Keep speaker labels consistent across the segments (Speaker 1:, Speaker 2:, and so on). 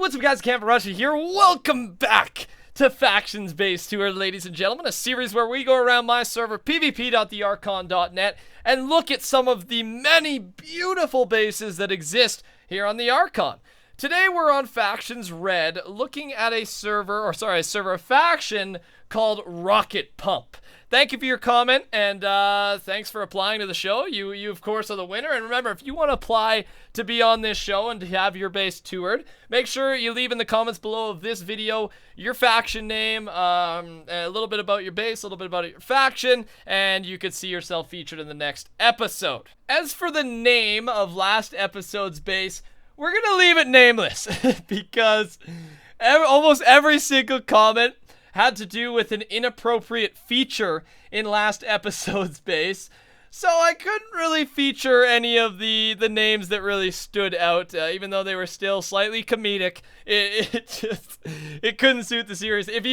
Speaker 1: What's up, guys? TheCampingRusher here. Welcome back to Factions Base Tour, ladies and gentlemen, a series where we go around my server, pvp.thearchon.net, and look at some of the many beautiful bases that exist here on the Archon. Today we're on Factions Red, looking at a server faction called Rocket Pump. Thank you for your comment, and thanks for applying to the show. You of course, are the winner. And remember, if you want to apply to be on this show and to have your base toured, make sure you leave in the comments below of this video your faction name, a little bit about your base, a little bit about your faction, and you could see yourself featured in the next episode. As for the name of last episode's base, we're going to leave it nameless because almost every single comment had to do with an inappropriate feature in last episode's base, so I couldn't really feature any of the names that really stood out, even though they were still slightly comedic. It couldn't suit the series. If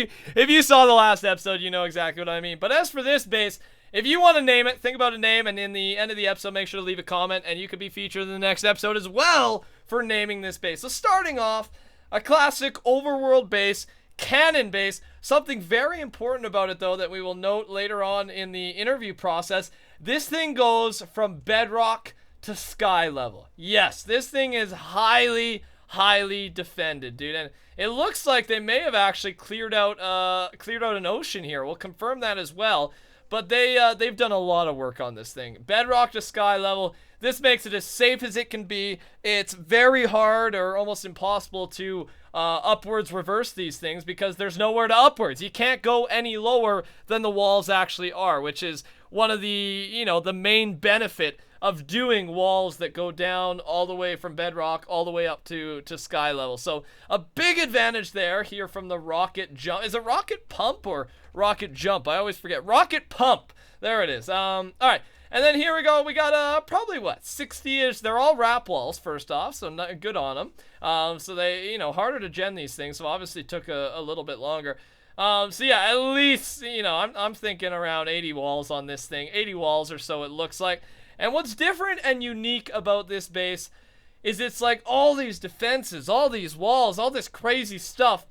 Speaker 1: you saw the last episode, you know exactly what I mean. But as for this base, if you want to name it, think about a name, and in the end of the episode, make sure to leave a comment, and you could be featured in the next episode as well for naming this base. So starting off, a classic overworld base, cannon base. Something very important about it, though, that we will note later on in the interview process, this thing goes from bedrock to sky level. Yes, this thing is highly defended, dude, and it looks like they may have actually cleared out an ocean here. We'll confirm that as well, but they've done a lot of work on this thing. Bedrock to sky level. This makes it as safe as it can be. It's very hard or almost impossible to upwards reverse these things because there's nowhere to upwards. You can't go any lower than the walls actually are, which is one of the, the main benefit of doing walls that go down all the way from bedrock all the way up to sky level. So a big advantage there here from the rocket jump. Is it rocket pump or rocket jump? I always forget. Rocket pump. There it is. All right. And then here we go. We got probably what, 60-ish. They're all wrap walls first off, so not good on them. So they, harder to gen these things. So obviously took a little bit longer. So yeah, at least I'm thinking around 80 walls on this thing. 80 walls or so it looks like. And what's different and unique about this base is it's like all these defenses, all these walls, all this crazy stuff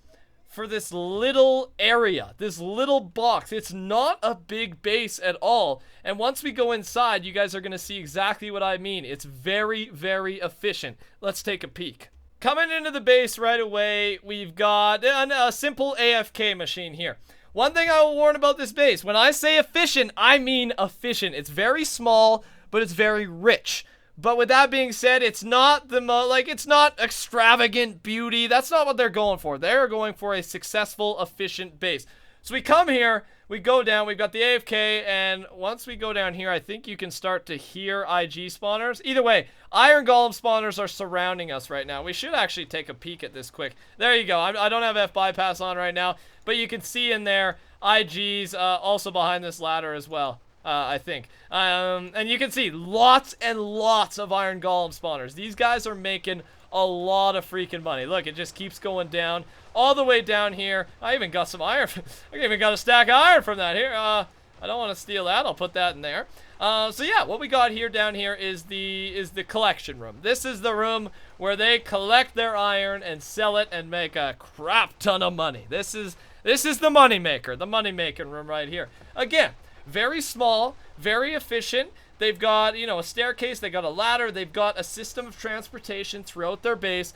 Speaker 1: for this little area, this little box. It's not a big base at all. And once we go inside, you guys are going to see exactly what I mean. It's very efficient. Let's take a peek. Coming into the base right away, we've got a simple AFK machine here. One thing I will warn about this base, when I say efficient, I mean efficient. It's very small, but it's very rich. But with that being said, it's not it's not extravagant beauty. That's not what they're going for. They're going for a successful, efficient base. So we come here, we go down, we've got the AFK, and once we go down here, I think you can start to hear IG spawners. Either way, Iron Golem spawners are surrounding us right now. We should actually take a peek at this quick. There you go. I don't have F bypass on right now, but you can see in there IGs also behind this ladder as well. I think. And you can see lots and lots of Iron Golem spawners. These guys are making a lot of freaking money. Look, it just keeps going down all the way down here. I even got some iron. I even got a stack of iron from that here. I don't want to steal that. I'll put that in there. So yeah, what we got here down here is the collection room. This is the room where they collect their iron and sell it and make a crap ton of money. This is the money maker, the money making room right here. Again, very small, very efficient. They've got, a staircase, they got a ladder, they've got a system of transportation throughout their base,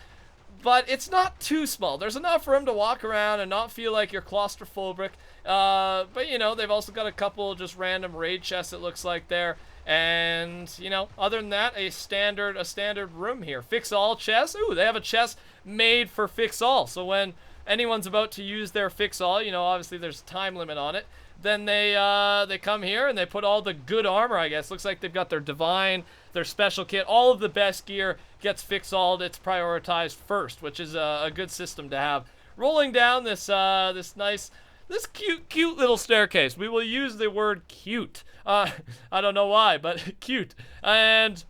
Speaker 1: but it's not too small. There's enough room to walk around and not feel like you're claustrophobic. But, they've also got a couple just random raid chests, it looks like there. And, other than that, a standard room here. Fix all chests. Ooh, they have a chest made for fix all. So when anyone's about to use their fix all, obviously there's a time limit on it. Then they come here and they put all the good armor, I guess. Looks like they've got their divine, their special kit. All of the best gear gets fix-alled. It's prioritized first, which is a good system to have. Rolling down this cute little staircase. We will use the word cute. I don't know why, but cute. And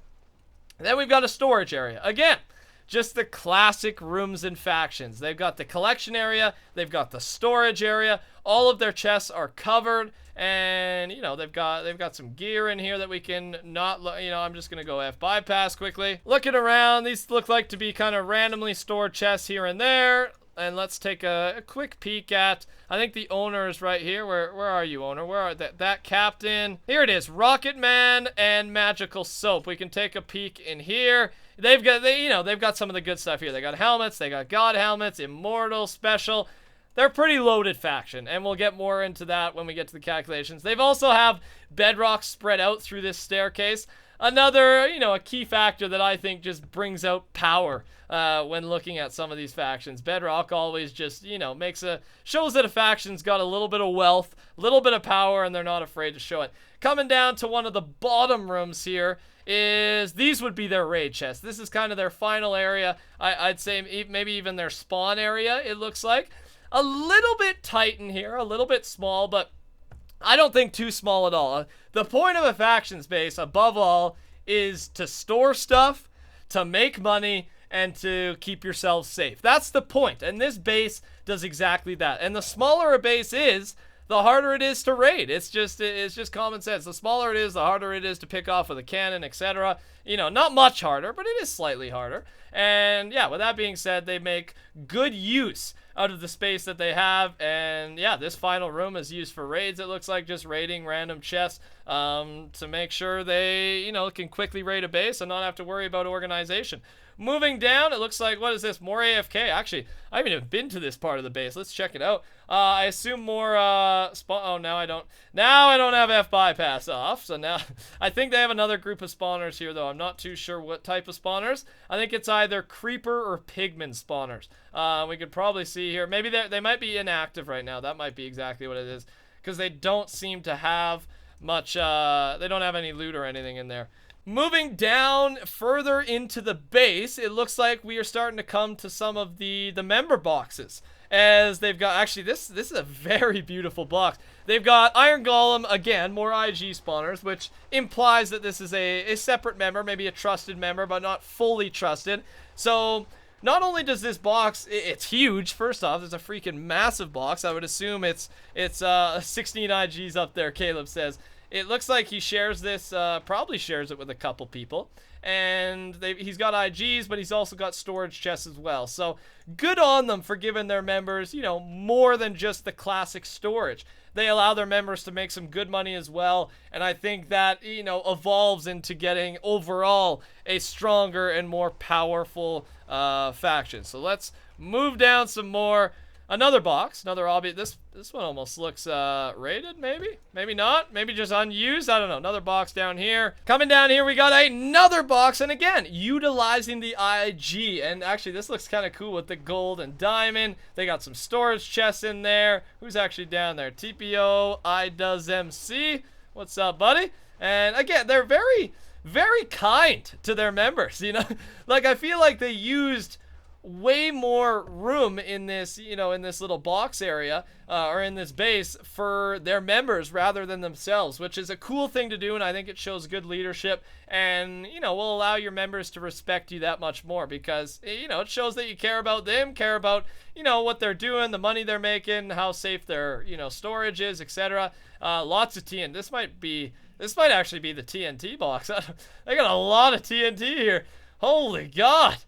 Speaker 1: then we've got a storage area. Again, just the classic rooms and factions. They've got the collection area, they've got the storage area, all of their chests are covered, and you know, they've got some gear in here that we can not, you know, I'm just gonna go F bypass quickly. Looking around, these look like to be kind of randomly stored chests here and there. And let's take a quick peek at, I think the owner is right here. Where are you, owner? Where are that captain? Here it is, Rocket Man and Magical Soap. We can take a peek in here. They've got some of the good stuff here. They got helmets, they got God helmets, Immortal, Special. They're a pretty loaded faction, and we'll get more into that when we get to the calculations. They've also have bedrock spread out through this staircase. Another, you know, a key factor that I think just brings out power when looking at some of these factions. Bedrock always just, you know, shows that a faction's got a little bit of wealth, a little bit of power, and they're not afraid to show it. Coming down to one of the bottom rooms here is, these would be their raid chests. This is kind of their final area. I'd say maybe even their spawn area, it looks like. A little bit tight in here, a little bit small, but I don't think too small at all. The point of a factions base, above all, is to store stuff, to make money, and to keep yourselves safe. That's the point, and this base does exactly that. And the smaller a base is, the harder it is to raid. It's just common sense. The smaller it is, the harder it is to pick off with a cannon, etc. You know, not much harder, but it is slightly harder. And yeah, with that being said, they make good use out of the space that they have. And yeah, this final room is used for raids. It looks like just raiding random chests to make sure they, you know, can quickly raid a base and not have to worry about organization. Moving down, it looks like, what is this? More AFK. Actually, I haven't even been to this part of the base. Let's check it out. I assume more spawn. Oh, now I don't have F bypass off. So now I think they have another group of spawners here, though. I'm not too sure what type of spawners. I think it's either creeper or pigman spawners. We could probably see here. Maybe they might be inactive right now. That might be exactly what it is, because they don't seem to have much. They don't have any loot or anything in there. Moving down further into the base, it looks like we are starting to come to some of the member boxes. As they've got, actually, this is a very beautiful box. They've got Iron Golem, again, more IG spawners, which implies that this is a separate member, maybe a trusted member, but not fully trusted. So not only does this box, it's huge, first off, it's a freaking massive box. I would assume it's 16 IGs up there, Caleb says. It looks like he shares this, probably shares it with a couple people. And he's got IGs, but he's also got storage chests as well. So good on them for giving their members, you know, more than just the classic storage. They allow their members to make some good money as well. And I think that, you know, evolves into getting overall a stronger and more powerful faction. So let's move down some more. Another box, another obby. This one almost looks rated, maybe? Maybe not. Maybe just unused. I don't know. Another box down here. Coming down here, we got another box. And again, utilizing the IG. And actually, this looks kind of cool with the gold and diamond. They got some storage chests in there. Who's actually down there? TPO, IDoesMC. What's up, buddy? And again, they're very, very kind to their members, you know? Like, I feel like they used way more room in this, you know, in this little box area or in this base for their members rather than themselves, which is a cool thing to do, and I think it shows good leadership and, you know, will allow your members to respect you that much more because, you know, it shows that you care about them, care about, you know, what they're doing, the money they're making, how safe their, you know, storage is, etc. Lots of TNT. This might actually be the TNT box. They got a lot of TNT here. Holy God.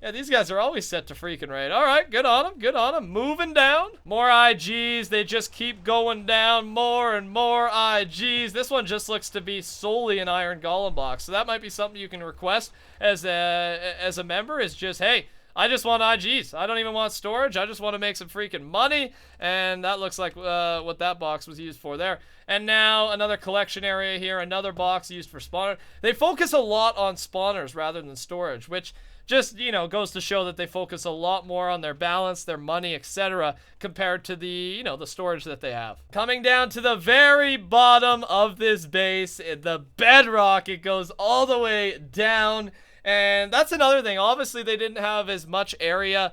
Speaker 1: Yeah, these guys are always set to freaking raid. All right, good on them, good on them. Moving down. More IGs. They just keep going down. More and more IGs. This one just looks to be solely an Iron Golem box. So that might be something you can request as a member is just, hey, I just want IGs. I don't even want storage. I just want to make some freaking money. And that looks like what that box was used for there. And now another collection area here. Another box used for spawner. They focus a lot on spawners rather than storage, which just, you know, goes to show that they focus a lot more on their balance, their money, etc. compared to the, you know, the storage that they have. Coming down to the very bottom of this base, the bedrock, it goes all the way down. And that's another thing. Obviously, they didn't have as much area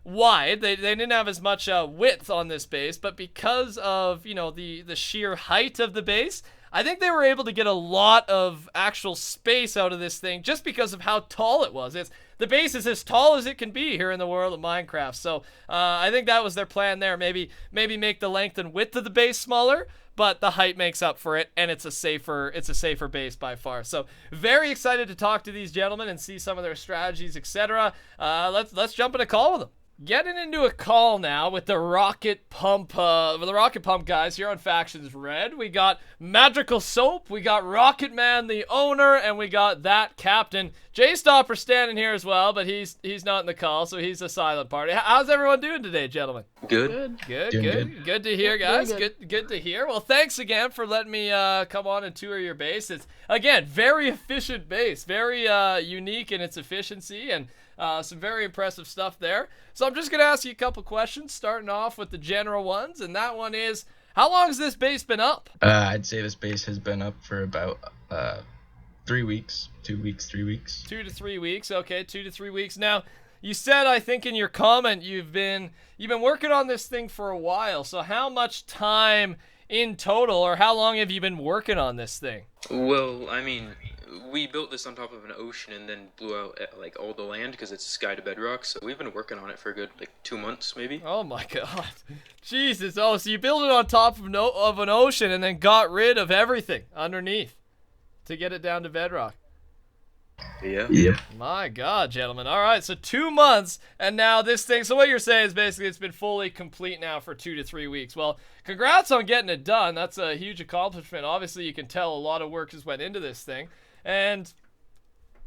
Speaker 1: wide. They didn't have as much width on this base, but because of, you know, the sheer height of the base, I think they were able to get a lot of actual space out of this thing just because of how tall it was. the base is as tall as it can be here in the world of Minecraft. So I think that was their plan there. Maybe make the length and width of the base smaller, but the height makes up for it, and it's a safer base by far. So very excited to talk to these gentlemen and see some of their strategies, etc. Let's jump in a call with them. Getting into a call now with the Rocket Pump guys here on Factions Red. We got Magical Soap, we got Rocket Man, the owner, and we got that Captain. J-Stopper standing here as well, but he's not in the call, so he's a silent party. How's everyone doing today, gentlemen?
Speaker 2: Good.
Speaker 1: Good to hear, guys. Good to hear. Well, thanks again for letting me come on and tour your base. It's, again, very efficient base, very unique in its efficiency, and some very impressive stuff there. So I'm just going to ask you a couple questions, starting off with the general ones, and that one is, how long has this base been up?
Speaker 2: I'd say this base has been up for about 3 weeks, 2 weeks, 3 weeks.
Speaker 1: 2 to 3 weeks, okay, 2 to 3 weeks. Now, you said, I think in your comment, you've been working on this thing for a while, so how much time in total, or how long have you been working on this thing?
Speaker 3: Well, I mean, we built this on top of an ocean and then blew out like all the land because it's sky to bedrock. So we've been working on it for a good 2 months, maybe.
Speaker 1: Oh my God, Jesus! Oh, so you built it on top of an ocean and then got rid of everything underneath to get it down to bedrock.
Speaker 3: Yeah.
Speaker 1: My God, gentlemen. All right, so 2 months, and now this thing. So what you're saying is basically it's been fully complete now for 2 to 3 weeks. Well, congrats on getting it done. That's a huge accomplishment. Obviously, you can tell a lot of work has went into this thing. And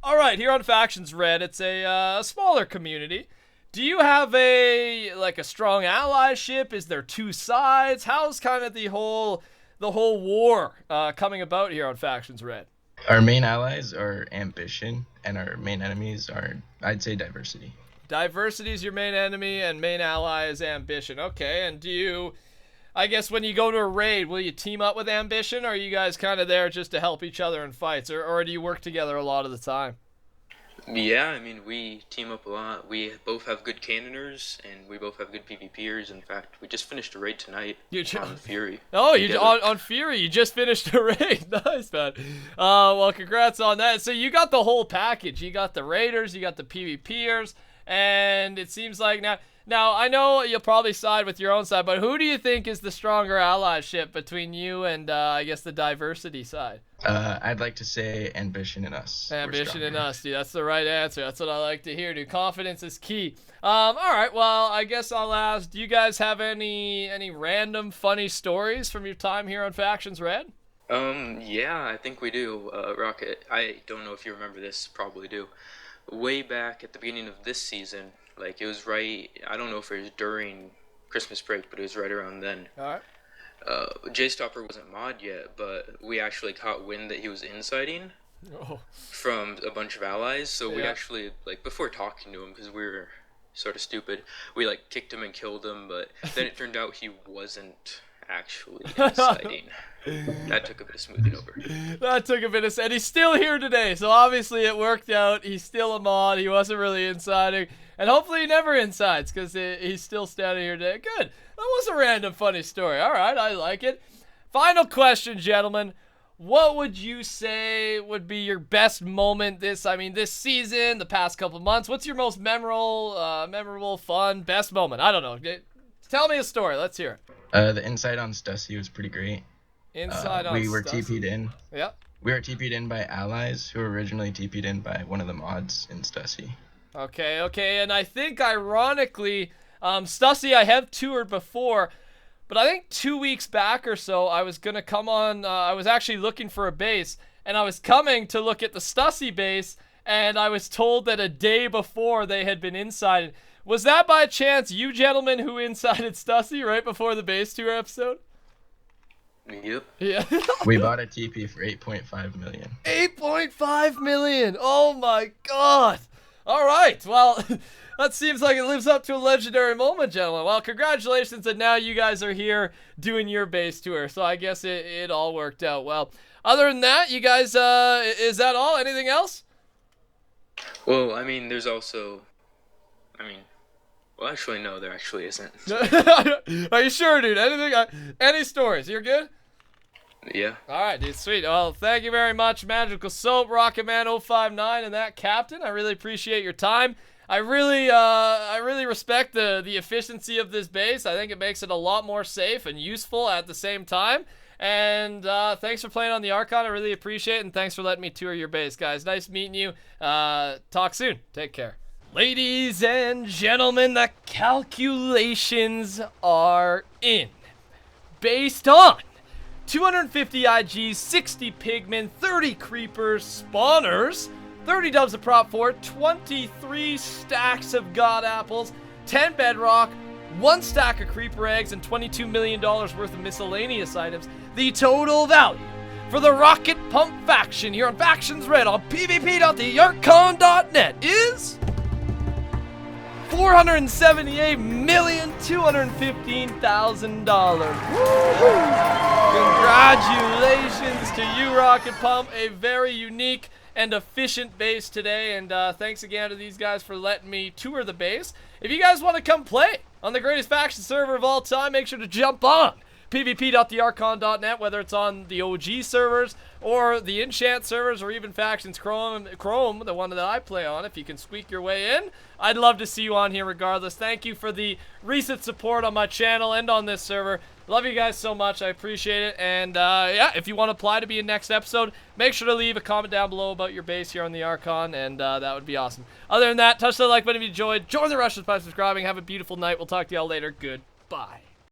Speaker 1: all right, here on Factions Red, it's a smaller community. Do you have a strong allyship? Is there two sides? How's kind of the whole war coming about here on Factions Red?
Speaker 2: Our main allies are ambition, and our main enemies are, I'd say, diversity.
Speaker 1: Diversity is your main enemy, and main ally is ambition. Okay, and do you, I guess when you go to a raid, will you team up with ambition, or are you guys kind of there just to help each other in fights, or do you work together a lot of the time?
Speaker 3: Yeah, I mean, we team up a lot. We both have good cannoners, and we both have good PvPers. In fact, we just finished a raid tonight on Fury.
Speaker 1: Oh, on Fury, you just finished a raid. Nice, man. Well, congrats on that. So you got the whole package. You got the raiders, you got the PvPers, and it seems like now I know you'll probably side with your own side, but who do you think is the stronger allyship between you and I guess the diversity side?
Speaker 2: I'd like to say ambition and us.
Speaker 1: Ambition and us, dude. That's the right answer. That's what I like to hear, dude. Confidence is key. All right. Well, I guess I'll ask, do you guys have any random funny stories from your time here on Factions Red?
Speaker 3: Yeah, I think we do. Rocket, I don't know if you remember this, probably do. Way back at the beginning of this season, like it was right, I don't know if it was during Christmas break, but it was right around then.
Speaker 1: All right.
Speaker 3: J-Stopper wasn't mod yet, but we actually caught wind that he was inciting from a bunch of allies. So we actually, before talking to him, because we were sort of stupid, we kicked him and killed him, but then it turned out he wasn't actually inciting. That took a bit of smoothing over.
Speaker 1: And he's still here today, so obviously it worked out. He's still a mod. He wasn't really inciting, and hopefully he never incites because he's still standing here today. Good. That was a random funny story. All right, I like it. Final question, gentlemen. What would you say would be your best moment this season, the past couple months? What's your most memorable, fun, best moment? I don't know. Tell me a story. Let's hear it.
Speaker 2: The insight on Stussy was pretty great.
Speaker 1: We
Speaker 2: were TP'd in.
Speaker 1: Yep.
Speaker 2: We were TP'd in by allies who were originally TP'd in by one of the mods in Stussy.
Speaker 1: Okay, and I think ironically, Stussy I have toured before, but I think 2 weeks back or so, I was gonna come on. I was actually looking for a base, and I was coming to look at the Stussy base, and I was told that a day before they had been incited. Was that by chance you gentlemen who incited Stussy right before the base tour episode?
Speaker 3: Yep.
Speaker 1: Yeah.
Speaker 2: We bought a TP for 8.5 million.
Speaker 1: 8.5 million. Oh my God. All right. Well, that seems like it lives up to a legendary moment, gentlemen. Well, congratulations, and now you guys are here doing your base tour. So I guess it all worked out well. Other than that, you guys, is that all? Anything else?
Speaker 3: Well, I mean, there's also, well, actually, no, there actually isn't.
Speaker 1: Are you sure, dude? Any stories? You're good?
Speaker 3: Yeah.
Speaker 1: All right, dude, sweet. Well, thank you very much, Magical Soap, Rocketman059, and that captain. I really appreciate your time. I really respect the efficiency of this base. I think it makes it a lot more safe and useful at the same time. And thanks for playing on the Archon. I really appreciate it, and thanks for letting me tour your base, guys. Nice meeting you. Talk soon. Take care. Ladies and gentlemen, the calculations are in. Based on 250 IGs, 60 pigmen, 30 creepers, spawners, 30 dubs of prop 4, 23 stacks of god apples, 10 bedrock, 1 stack of creeper eggs, and $22 million worth of miscellaneous items. The total value for the Rocket Pump faction here on Factions Red on pvp.thearchon.net is $478,215,000. Congratulations to you, Rocket Pump. A very unique and efficient base today, and thanks again to these guys for letting me tour the base. If you guys want to come play on the greatest faction server of all time, make sure to jump on pvp.thearchon.net, whether it's on the OG servers or the enchant servers or even Factions Chrome, the one that I play on. If you can squeak your way in, I'd love to see you on here regardless. Thank you for the recent support on my channel and on this server. Love you guys so much. I appreciate it. And yeah, if you want to apply to be in next episode, make sure to leave a comment down below about your base here on the Archon, and that would be awesome. Other than that, touch that like button if you enjoyed. Join the rush by subscribing. Have a beautiful night. We'll talk to y'all later. Goodbye.